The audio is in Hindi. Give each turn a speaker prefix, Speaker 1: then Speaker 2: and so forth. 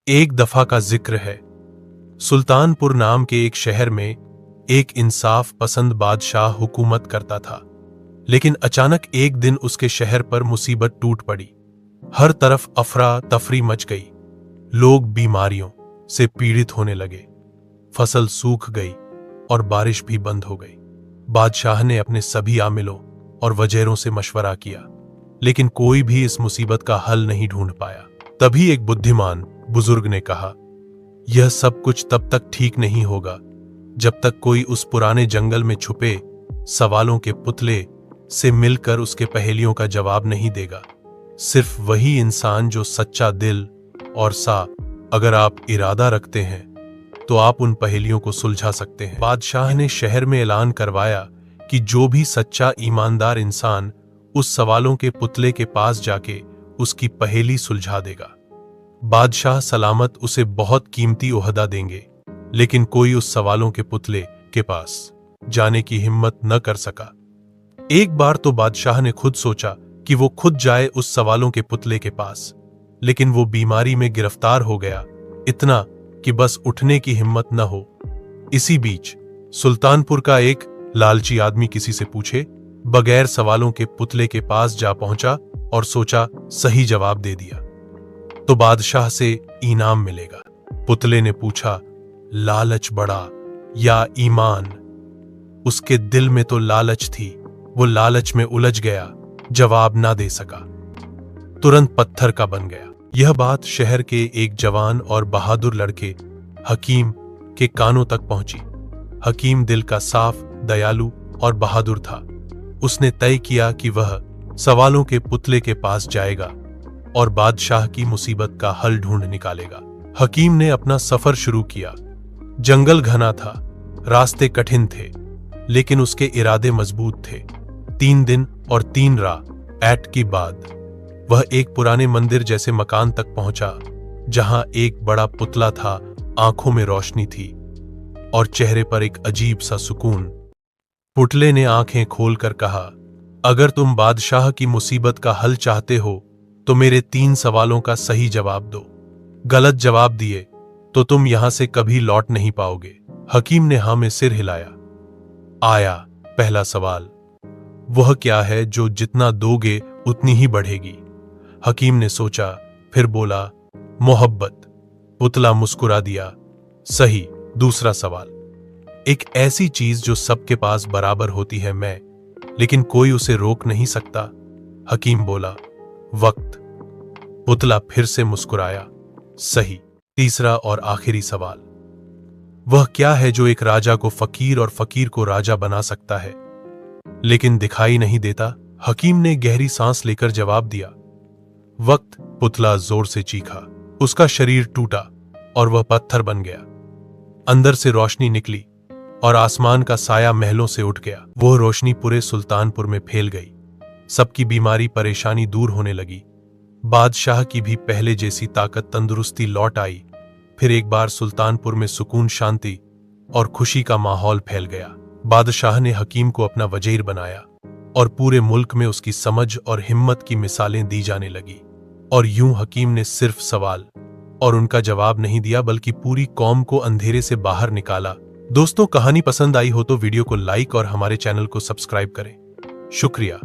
Speaker 1: एक दफा का जिक्र है। सुल्तानपुर नाम के एक शहर में एक इंसाफ पसंद बादशाह हुकूमत करता था, लेकिन अचानक एक दिन उसके शहर पर मुसीबत टूट पड़ी। हर तरफ अफरा तफरी मच गई। लोग बीमारियों से पीड़ित होने लगे, फसल सूख गई और बारिश भी बंद हो गई। बादशाह ने अपने सभी आमिलों और वजीरों से मशवरा किया, लेकिन कोई भी इस मुसीबत का हल नहीं ढूंढ पाया। तभी एक बुद्धिमान बुजुर्ग ने कहा, यह सब कुछ तब तक ठीक नहीं होगा जब तक कोई उस पुराने जंगल में छुपे सवालों के पुतले से मिलकर उसके पहेलियों का जवाब नहीं देगा। सिर्फ वही इंसान जो सच्चा दिल और अगर आप इरादा रखते हैं तो आप उन पहेलियों को सुलझा सकते हैं। बादशाह ने शहर में ऐलान करवाया कि जो भी सच्चा ईमानदार इंसान उस सवालों के पुतले के पास जाके उसकी पहेली सुलझा देगा, बादशाह सलामत उसे बहुत कीमती ओहदा देंगे। लेकिन कोई उस सवालों के पुतले के पास जाने की हिम्मत न कर सका। एक बार तो बादशाह ने खुद सोचा कि वो खुद जाए उस सवालों के पुतले के पास, लेकिन वो बीमारी में गिरफ्तार हो गया, इतना कि बस उठने की हिम्मत न हो। इसी बीच सुल्तानपुर का एक लालची आदमी किसी से पूछे बगैर सवालों के पुतले के पास जा पहुंचा और सोचा सही जवाब दे दिया तो बादशाह से इनाम मिलेगा। पुतले ने पूछा, लालच बड़ा या ईमान? उसके दिल में तो लालच थी, वो लालच में उलझ गया, जवाब ना दे सका, तुरंत पत्थर का बन गया। यह बात शहर के एक जवान और बहादुर लड़के हकीम के कानों तक पहुंची। हकीम दिल का साफ, दयालु और बहादुर था। उसने तय किया कि वह सवालों के पुतले के पास जाएगा और बादशाह की मुसीबत का हल ढूंढ निकालेगा। हकीम ने अपना सफर शुरू किया। जंगल घना था, रास्ते कठिन थे, लेकिन उसके इरादे मजबूत थे। 3 दिन और 3 रात के बाद वह एक पुराने मंदिर जैसे मकान तक पहुंचा, जहां एक बड़ा पुतला था। आंखों में रोशनी थी और चेहरे पर एक अजीब सा सुकून। पुतले ने आंखें खोलकर कहा, अगर तुम बादशाह की मुसीबत का हल चाहते हो तो मेरे 3 सवालों का सही जवाब दो। गलत जवाब दिए तो तुम यहां से कभी लौट नहीं पाओगे। हकीम ने हाँ में सिर हिलाया। आया पहला सवाल, वह क्या है जो जितना दोगे उतनी ही बढ़ेगी? हकीम ने सोचा, फिर बोला, मोहब्बत। पुतला मुस्कुरा दिया, सही। दूसरा सवाल, एक ऐसी चीज जो सबके पास बराबर होती है, मैं, लेकिन कोई उसे रोक नहीं सकता। हकीम बोला, वक्त। पुतला फिर से मुस्कुराया, सही। तीसरा और आखिरी सवाल, वह क्या है जो एक राजा को फकीर और फकीर को राजा बना सकता है, लेकिन दिखाई नहीं देता? हकीम ने गहरी सांस लेकर जवाब दिया, वक्त। पुतला जोर से चीखा, उसका शरीर टूटा और वह पत्थर बन गया। अंदर से रोशनी निकली और आसमान का साया महलों से उठ गया। वो रोशनी पूरे सुल्तानपुर में फैल गई। सबकी बीमारी परेशानी दूर होने लगी। बादशाह की भी पहले जैसी ताकत तंदुरुस्ती लौट आई। फिर एक बार सुल्तानपुर में सुकून, शांति और खुशी का माहौल फैल गया। बादशाह ने हकीम को अपना वजीर बनाया और पूरे मुल्क में उसकी समझ और हिम्मत की मिसालें दी जाने लगी। और यूं हकीम ने सिर्फ सवाल और उनका जवाब नहीं दिया, बल्कि पूरी कौम को अंधेरे से बाहर निकाला। दोस्तों, कहानी पसंद आई हो तो वीडियो को लाइक और हमारे चैनल को सब्सक्राइब करें। शुक्रिया।